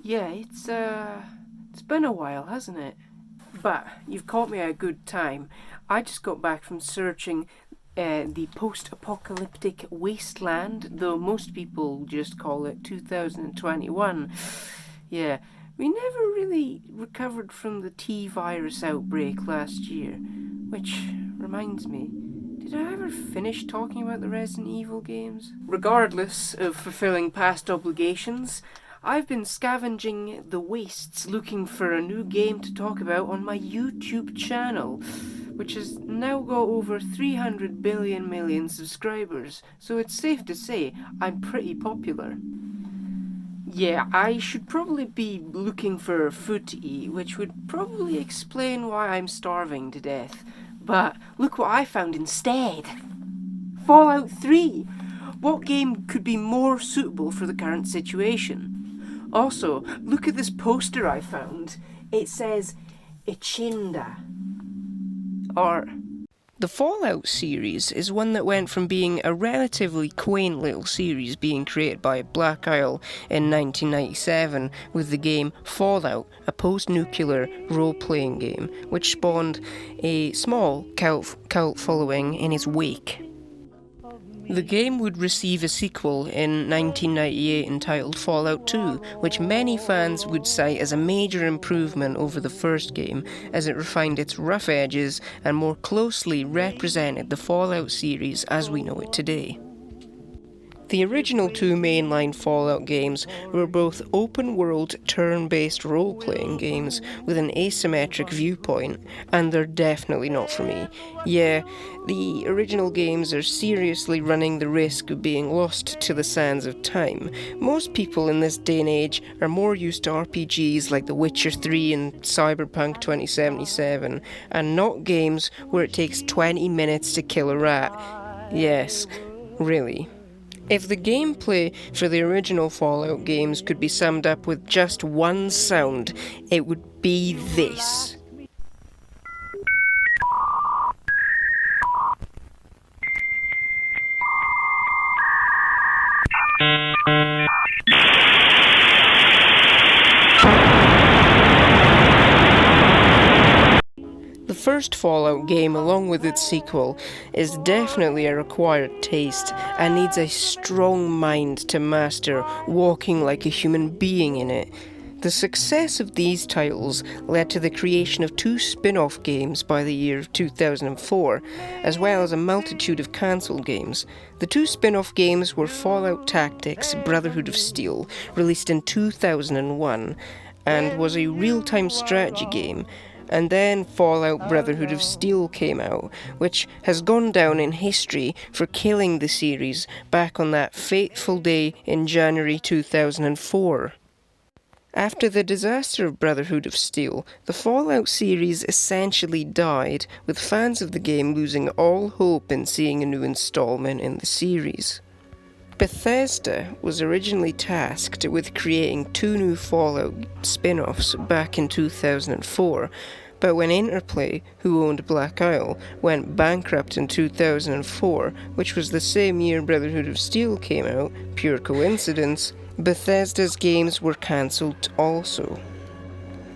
Yeah, it's been a while, hasn't it? But you've caught me at a good time. I just got back from searching the post-apocalyptic wasteland, though most people just call it 2021. Yeah, we never really recovered from the T-virus outbreak last year, which reminds me, did I ever finish talking about the Resident Evil games? Regardless of fulfilling past obligations, I've been scavenging the wastes looking for a new game to talk about on my YouTube channel, which has now got over 300 billion subscribers, so it's safe to say I'm pretty popular. Yeah, I should probably be looking for food to eat, which would probably explain why I'm starving to death. But look what I found instead. Fallout 3! What game could be more suitable for the current situation? Also, look at this poster I found. It says, Ichinda. Or... The Fallout series is one that went from being a relatively quaint little series being created by Black Isle in 1997 with the game Fallout, a post-nuclear role-playing game, which spawned a small cult following in its wake. The game would receive a sequel in 1998 entitled Fallout 2, which many fans would cite as a major improvement over the first game, as it refined its rough edges and more closely represented the Fallout series as we know it today. The original two mainline Fallout games were both open-world, turn-based role-playing games with an asymmetric viewpoint, and they're definitely not for me. Yeah, the original games are seriously running the risk of being lost to the sands of time. Most people in this day and age are more used to RPGs like The Witcher 3 and Cyberpunk 2077, and not games where it takes 20 minutes to kill a rat. Yes, really. If the gameplay for the original Fallout games could be summed up with just one sound, it would be this. The first Fallout game, along with its sequel, is definitely a required taste and needs a strong mind to master walking like a human being in it. The success of these titles led to the creation of two spin-off games by the year of 2004, as well as a multitude of cancelled games. The two spin-off games were Fallout Tactics: Brotherhood of Steel, released in 2001, and was a real-time strategy game, and then Fallout Brotherhood of Steel came out, which has gone down in history for killing the series back on that fateful day in January 2004. After the disaster of Brotherhood of Steel, the Fallout series essentially died, with fans of the game losing all hope in seeing a new installment in the series. Bethesda was originally tasked with creating two new Fallout spin-offs back in 2004, but when Interplay, who owned Black Isle, went bankrupt in 2004, which was the same year Brotherhood of Steel came out, pure coincidence, Bethesda's games were cancelled also.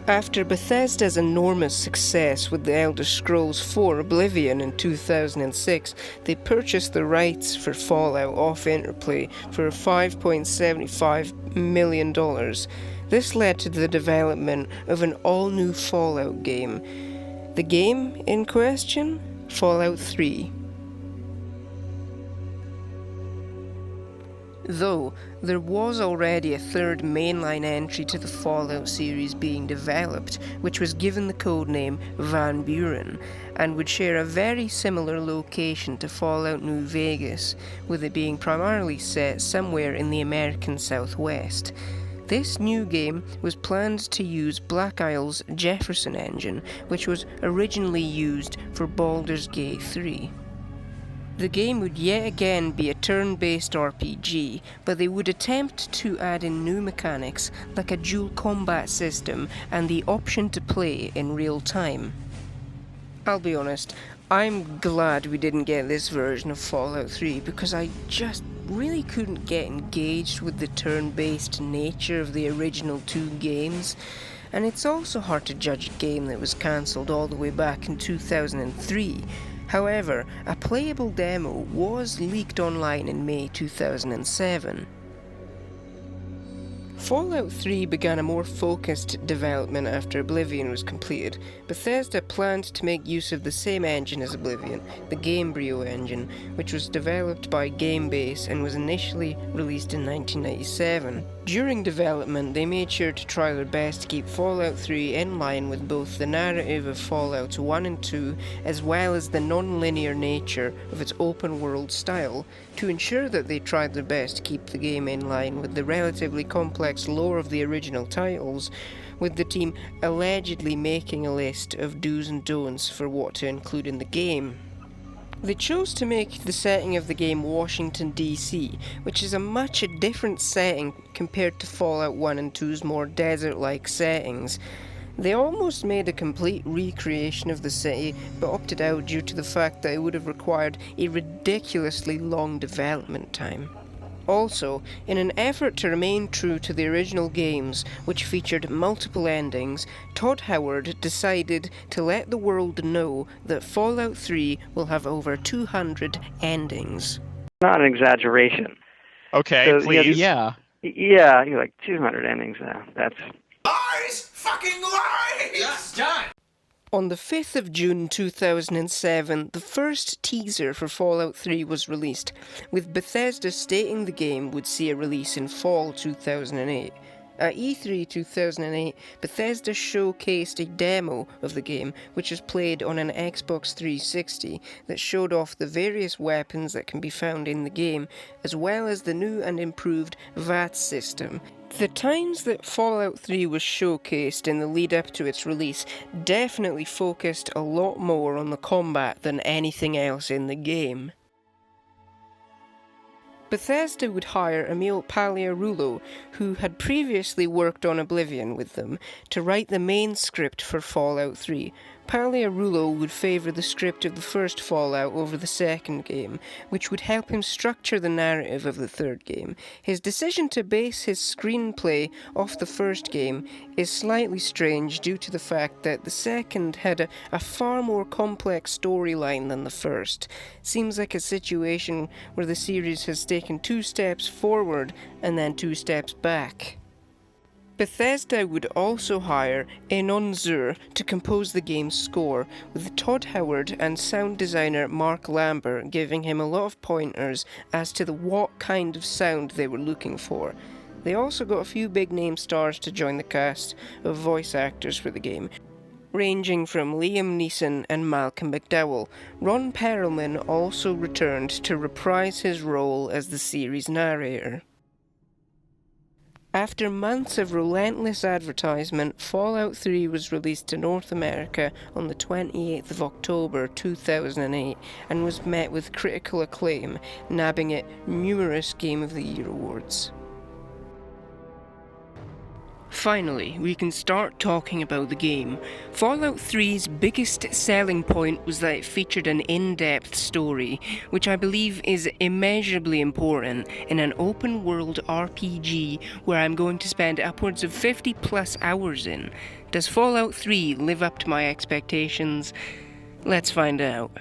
After Bethesda's enormous success with The Elder Scrolls IV Oblivion in 2006, they purchased the rights for Fallout off Interplay for $5.75 million. This led to the development of an all-new Fallout game. The game in question? Fallout 3. Though, there was already a third mainline entry to the Fallout series being developed, which was given the codename VanBuren, and would share a very similar location to Fallout New Vegas, with it being primarily set somewhere in the American Southwest. This new game was planned to use Black Isle's Jefferson engine, which was originally used for Baldur's Gate 3. The game would yet again be a turn-based RPG, but they would attempt to add in new mechanics like a dual combat system and the option to play in real time. I'll be honest, I'm glad we didn't get this version of Fallout 3 because I just really couldn't get engaged with the turn-based nature of the original two games, and it's also hard to judge a game that was cancelled all the way back in 2003. However, a playable demo was leaked online in May 2007. Fallout 3 began a more focused development after Oblivion was completed. Bethesda planned to make use of the same engine as Oblivion, the Gamebryo engine, which was developed by GameBase and was initially released in 1997. During development, they made sure to try their best to keep Fallout 3 in line with both the narrative of Fallout 1 and 2, as well as the non-linear nature of its open-world style, to ensure that they tried their best to keep the game in line with the relatively complex lore of the original titles, with the team allegedly making a list of do's and don'ts for what to include in the game. They chose to make the setting of the game Washington DC, which is a much different setting compared to Fallout 1 and 2's more desert-like settings. They almost made a complete recreation of the city, but opted out due to the fact that it would have required a ridiculously long development time. Also, in an effort to remain true to the original games, which featured multiple endings, Todd Howard decided to let the world know that Fallout 3 will have over 200 endings. Not an exaggeration. Okay, So, please. Yeah, you're like 200 endings now. That's... Lies! Fucking lies! Yes, done! On the 5th of June 2007, the first teaser for Fallout 3 was released, with Bethesda stating the game would see a release in fall 2008. At E3 2008, Bethesda showcased a demo of the game, which was played on an Xbox 360, that showed off the various weapons that can be found in the game, as well as the new and improved VAT system. The times that Fallout 3 was showcased in the lead up to its release definitely focused a lot more on the combat than anything else in the game. Bethesda would hire Emil Paliarulo, who had previously worked on Oblivion with them, to write the main script for Fallout 3. Paliarulo would favour the script of the first Fallout over the second game, which would help him structure the narrative of the third game. His decision to base his screenplay off the first game is slightly strange due to the fact that the second had a far more complex storyline than the first. Seems like a situation where the series has taken 2 steps forward and then 2 steps back. Bethesda would also hire Enon Zur to compose the game's score, with Todd Howard and sound designer Mark Lambert giving him a lot of pointers as to what kind of sound they were looking for. They also got a few big-name stars to join the cast of voice actors for the game, ranging from Liam Neeson and Malcolm McDowell. Ron Perlman also returned to reprise his role as the series narrator. After months of relentless advertisement, Fallout 3 was released to North America on the 28th of October 2008 and was met with critical acclaim, nabbing it numerous Game of the Year awards. Finally, we can start talking about the game. Fallout 3's biggest selling point was that it featured an in-depth story, which I believe is immeasurably important in an open-world RPG where I'm going to spend upwards of 50 plus hours in. Does Fallout 3 live up to my expectations? Let's find out.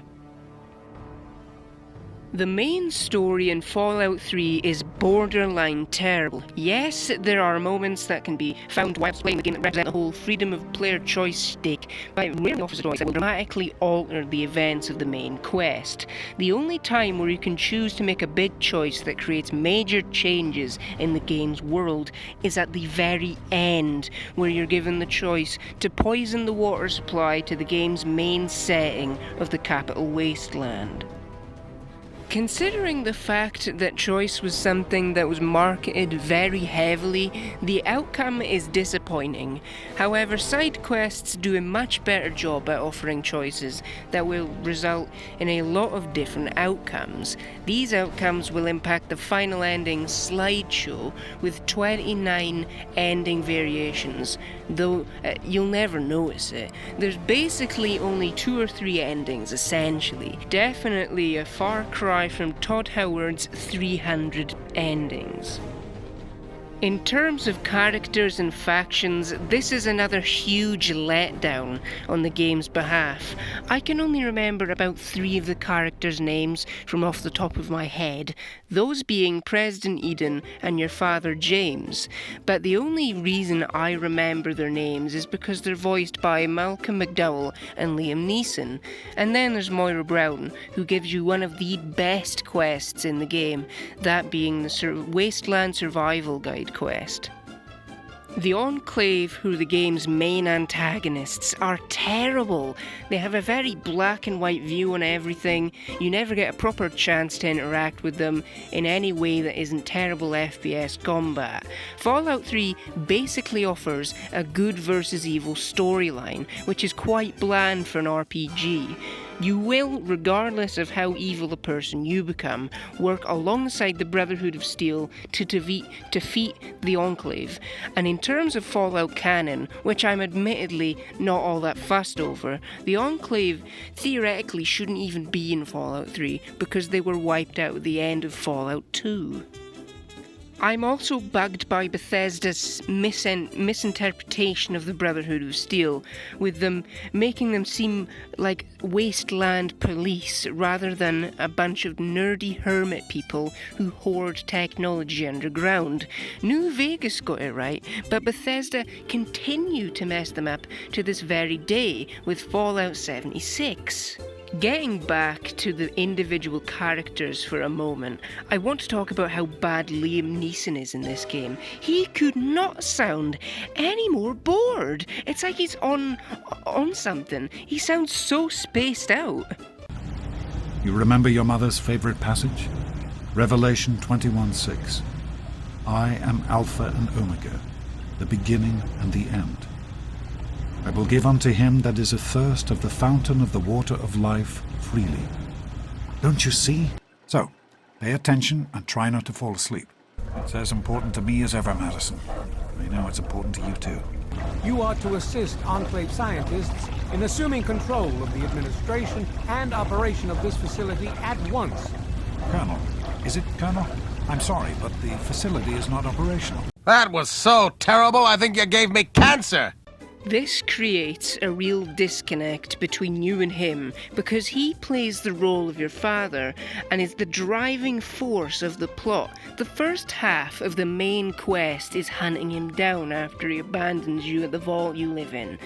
The main story in Fallout 3 is borderline terrible. Yes, there are moments that can be found whilst playing the game that represent the whole freedom of player choice stake, but it rarely offers a choice that will dramatically alter the events of the main quest. The only time where you can choose to make a big choice that creates major changes in the game's world is at the very end, where you're given the choice to poison the water supply to the game's main setting of the capital wasteland. Considering the fact that choice was something that was marketed very heavily, the outcome is disappointing. However, side quests do a much better job at offering choices that will result in a lot of different outcomes. These outcomes will impact the final ending slideshow with 29 ending variations, though you'll never notice it. There's basically only 2 or 3 endings, essentially. Definitely a far cry derived from Todd Howard's 300 endings. In terms of characters and factions, this is another huge letdown on the game's behalf. I can only remember about 3 of the characters' names from off the top of my head, those being President Eden and your father James, but the only reason I remember their names is because they're voiced by Malcolm McDowell and Liam Neeson. And then there's Moira Brown, who gives you one of the best quests in the game, that being the Wasteland Survival Guide quest. The Enclave, who are the game's main antagonists, are terrible. They have a very black and white view on everything. You never get a proper chance to interact with them in any way that isn't terrible FPS combat. Fallout 3 basically offers a good versus evil storyline, which is quite bland for an RPG. You will, regardless of how evil a person you become, work alongside the Brotherhood of Steel to defeat the Enclave. And in terms of Fallout canon, which I'm admittedly not all that fussed over, the Enclave theoretically shouldn't even be in Fallout 3 because they were wiped out at the end of Fallout 2. I'm also bugged by Bethesda's misinterpretation of the Brotherhood of Steel, with them making them seem like wasteland police rather than a bunch of nerdy hermit people who hoard technology underground. New Vegas got it right, but Bethesda continue to mess them up to this very day with Fallout 76. Getting back to the individual characters for a moment, I want to talk about how bad Liam Neeson is in this game. He could not sound any more bored. It's like he's on something. He sounds so spaced out. You remember your mother's favorite passage? Revelation 21:6. I am Alpha and Omega, the beginning and the end. I will give unto him that is athirst of the fountain of the water of life freely. Don't you see? So, pay attention and try not to fall asleep. It's as important to me as ever, Madison. I know it's important to you too. You are to assist Enclave scientists in assuming control of the administration and operation of this facility at once. Colonel, is it Colonel? I'm sorry, but the facility is not operational. That was so terrible, I think you gave me cancer! This creates a real disconnect between you and him because he plays the role of your father and is the driving force of the plot. The first half of the main quest is hunting him down after he abandons you at the vault you live in.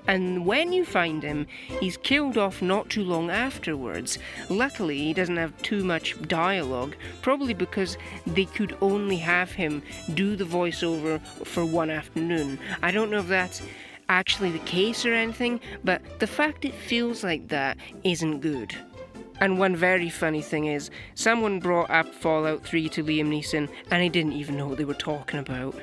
And when you find him, he's killed off not too long afterwards. Luckily, he doesn't have too much dialogue, probably because they could only have him do the voiceover for one afternoon. I don't know if that's actually the case or anything, but the fact it feels like that isn't good. And one very funny thing is, someone brought up Fallout 3 to Liam Neeson and he didn't even know what they were talking about.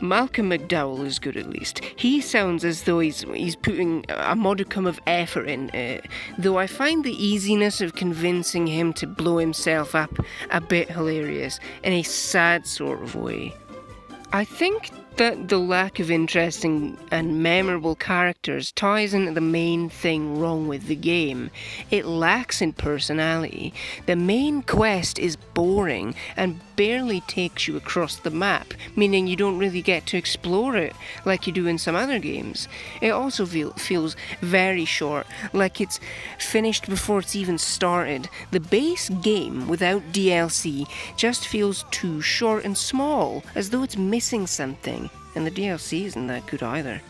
Malcolm McDowell is good at least. He sounds as though he's putting a modicum of effort in it, though I find the easiness of convincing him to blow himself up a bit hilarious, in a sad sort of way. I think that the lack of interesting and memorable characters ties into the main thing wrong with the game. It lacks in personality. The main quest is boring and barely takes you across the map, meaning you don't really get to explore it like you do in some other games. It also feels very short, like it's finished before it's even started. The base game without DLC just feels too short and small, as though it's missing something. And the DLC isn't that good either.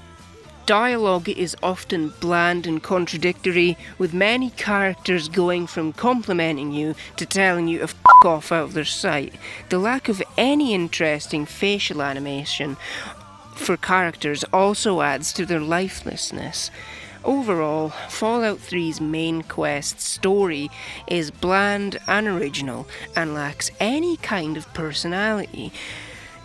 Dialogue is often bland and contradictory, with many characters going from complimenting you to telling you to f*** off out of their sight. The lack of any interesting facial animation for characters also adds to their lifelessness. Overall, Fallout 3's main quest story is bland and original and lacks any kind of personality.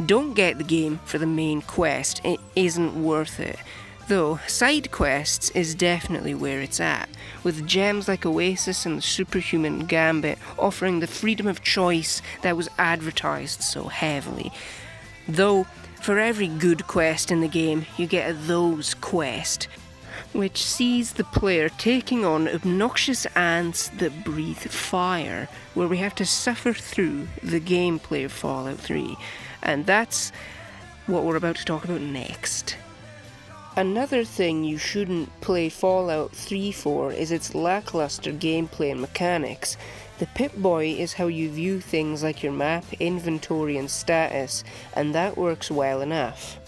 Don't get the game for the main quest, it isn't worth it. Though, side quests is definitely where it's at, with gems like Oasis and the Superhuman Gambit offering the freedom of choice that was advertised so heavily. Though, for every good quest in the game, you get a those quest. which sees the player taking on obnoxious ants that breathe fire, where we have to suffer through the gameplay of Fallout 3. And that's what we're about to talk about next. Another thing you shouldn't play Fallout 3 for is its lackluster gameplay and mechanics. The Pip-Boy is how you view things like your map, inventory and status, and that works well enough.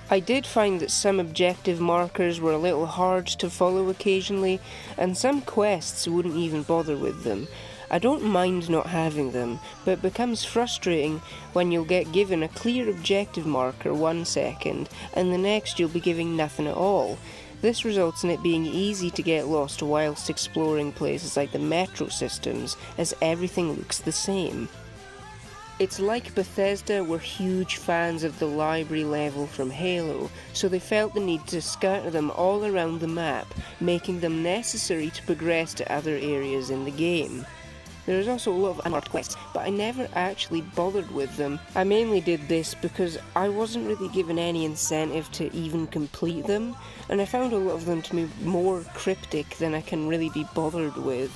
I did find that some objective markers were a little hard to follow occasionally, and some quests wouldn't even bother with them. I don't mind not having them, but it becomes frustrating when you'll get given a clear objective marker 1 second, and the next you'll be given nothing at all. This results in it being easy to get lost whilst exploring places like the metro systems, as everything looks the same. It's like Bethesda were huge fans of the library level from Halo, so they felt the need to scatter them all around the map, making them necessary to progress to other areas in the game. There is also a lot of unmarked quests, but I never actually bothered with them. I mainly did this because I wasn't really given any incentive to even complete them, and I found a lot of them to be more cryptic than I can really be bothered with.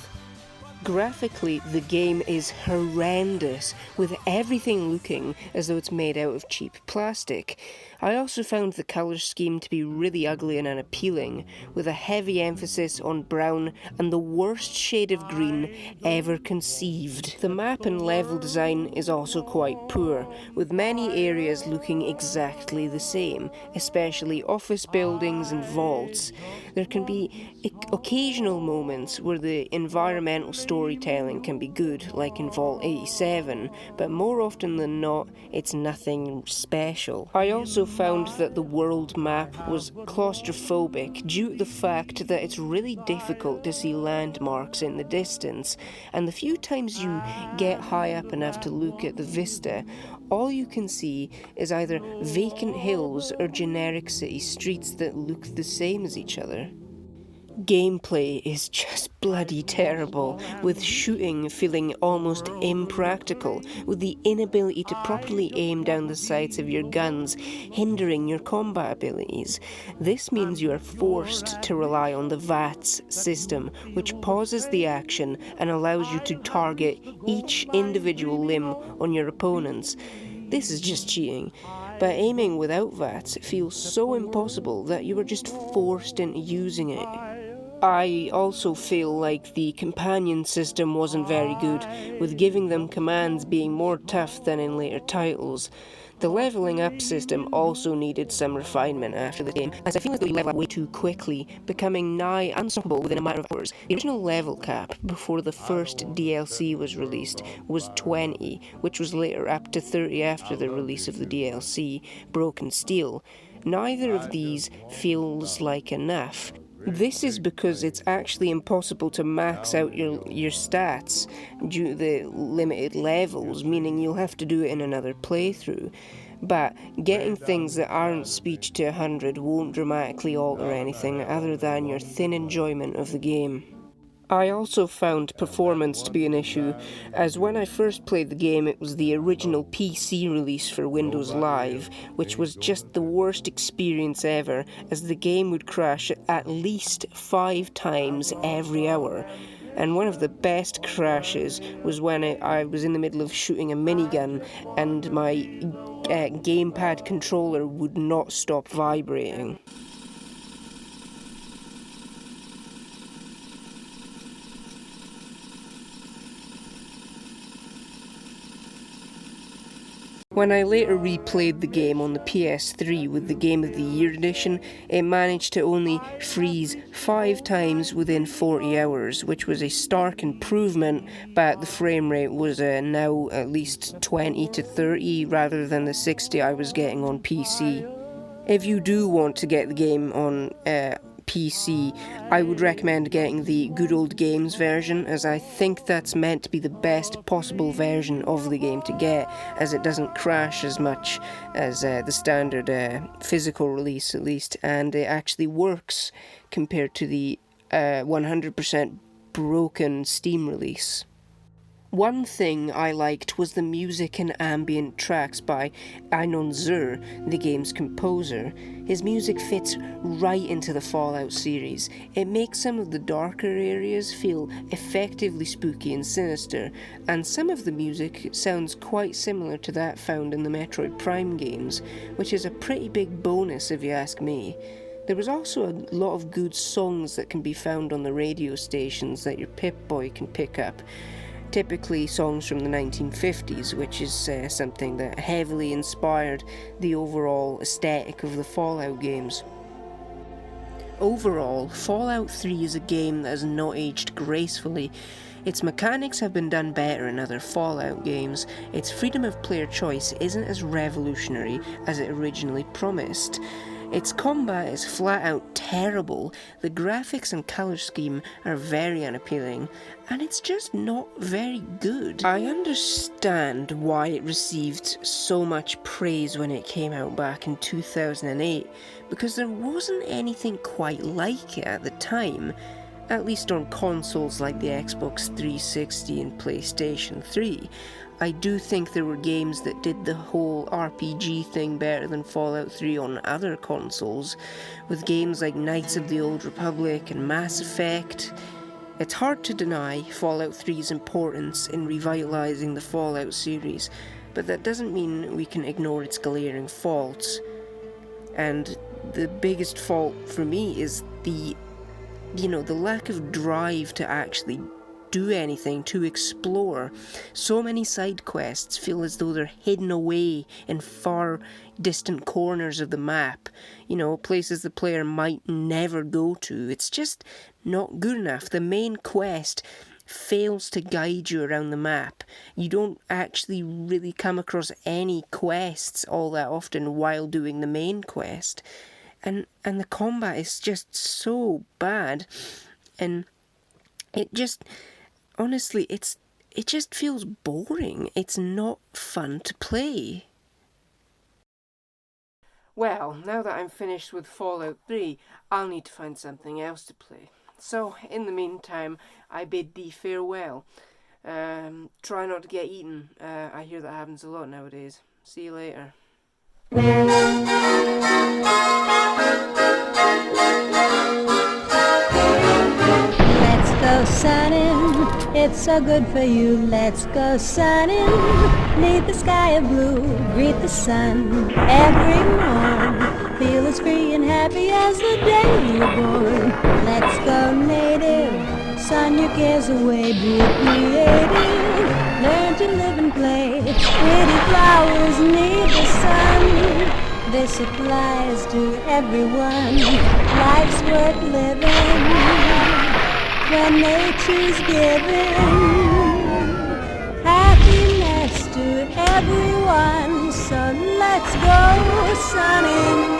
Graphically, the game is horrendous, with everything looking as though it's made out of cheap plastic. I also found the colour scheme to be really ugly and unappealing, with a heavy emphasis on brown and the worst shade of green ever conceived. The map and level design is also quite poor, with many areas looking exactly the same, especially office buildings and vaults. There can be occasional moments where the environmental storytelling can be good, like in Vault 87, but more often than not, it's nothing special. I also found that the world map was claustrophobic due to the fact that it's really difficult to see landmarks in the distance, and the few times you get high up enough to look at the vista, all you can see is either vacant hills or generic city streets that look the same as each other. Gameplay is just bloody terrible, with shooting feeling almost impractical, with the inability to properly aim down the sights of your guns hindering your combat abilities. This means you are forced to rely on the VATS system, which pauses the action and allows you to target each individual limb on your opponents. This is just cheating, but aiming without VATS feels so impossible that you are just forced into using it. I also feel like the companion system wasn't very good, with giving them commands being more tough than in later titles. The leveling up system also needed some refinement after the game, as I feel as though you level up way too quickly, becoming nigh unstoppable within a matter of hours. The original level cap, before the first DLC was released, was 20, which was later up to 30 after the release of the DLC, Broken Steel. Neither of these feels like enough. This is because it's actually impossible to max out your stats due to the limited levels, meaning you'll have to do it in another playthrough. But getting things that aren't speech to 100 won't dramatically alter anything other than your thin enjoyment of the game. I also found performance to be an issue, as when I first played the game it was the original PC release for Windows Live, which was just the worst experience ever, as the game would crash at least 5 times every hour. And one of the best crashes was when I was in the middle of shooting a minigun and my gamepad controller would not stop vibrating. When I later replayed the game on the PS3 with the Game of the Year edition, it managed to only freeze 5 times within 40 hours, which was a stark improvement, but the frame rate was now at least 20 to 30 rather than the 60 I was getting on PC. If you do want to get the game on PC, I would recommend getting the Good Old Games version, as I think that's meant to be the best possible version of the game to get, as it doesn't crash as much as the standard physical release at least, and it actually works compared to the 100% broken Steam release. One thing I liked was the music and ambient tracks by Einon Zur, the game's composer. His music fits right into the Fallout series. It makes some of the darker areas feel effectively spooky and sinister, and some of the music sounds quite similar to that found in the Metroid Prime games, which is a pretty big bonus if you ask me. There was also a lot of good songs that can be found on the radio stations that your Pip-Boy can pick up. Typically songs from the 1950s, which is something that heavily inspired the overall aesthetic of the Fallout games. Overall, Fallout 3 is a game that has not aged gracefully. Its mechanics have been done better in other Fallout games. Its freedom of player choice isn't as revolutionary as it originally promised. Its combat is flat out terrible, the graphics and colour scheme are very unappealing, and it's just not very good. I understand why it received so much praise when it came out back in 2008, because there wasn't anything quite like it at the time, at least on consoles like the Xbox 360 and PlayStation 3. I do think there were games that did the whole RPG thing better than Fallout 3 on other consoles, with games like Knights of the Old Republic and Mass Effect. It's hard to deny Fallout 3's importance in revitalising the Fallout series, but that doesn't mean we can ignore its glaring faults. And the biggest fault for me is the lack of drive to actually do anything, to explore. So many side quests feel as though they're hidden away in far distant corners of the map, places the player might never go to. It's just not good enough. The main quest fails to guide you around the map. You don't actually really come across any quests all that often while doing the main quest. And the combat is just so bad, and it just, honestly, it just feels boring. It's not fun to play. Well, now that I'm finished with Fallout 3, I'll need to find something else to play. So, in the meantime, I bid thee farewell. Try not to get eaten. I hear that happens a lot nowadays. See you later. Let's go sunning, it's so good for you. Let's go sunning, neath the sky of blue. Greet the sun every morn. Feel as free and happy as the day you were born. Let's go native, sun your cares away. Be creative, learn to live and play. Pretty flowers need the sun. This applies to everyone. Life's worth living when nature's giving happiness to everyone. So let's go sunning.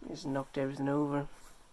Just knocked everything over.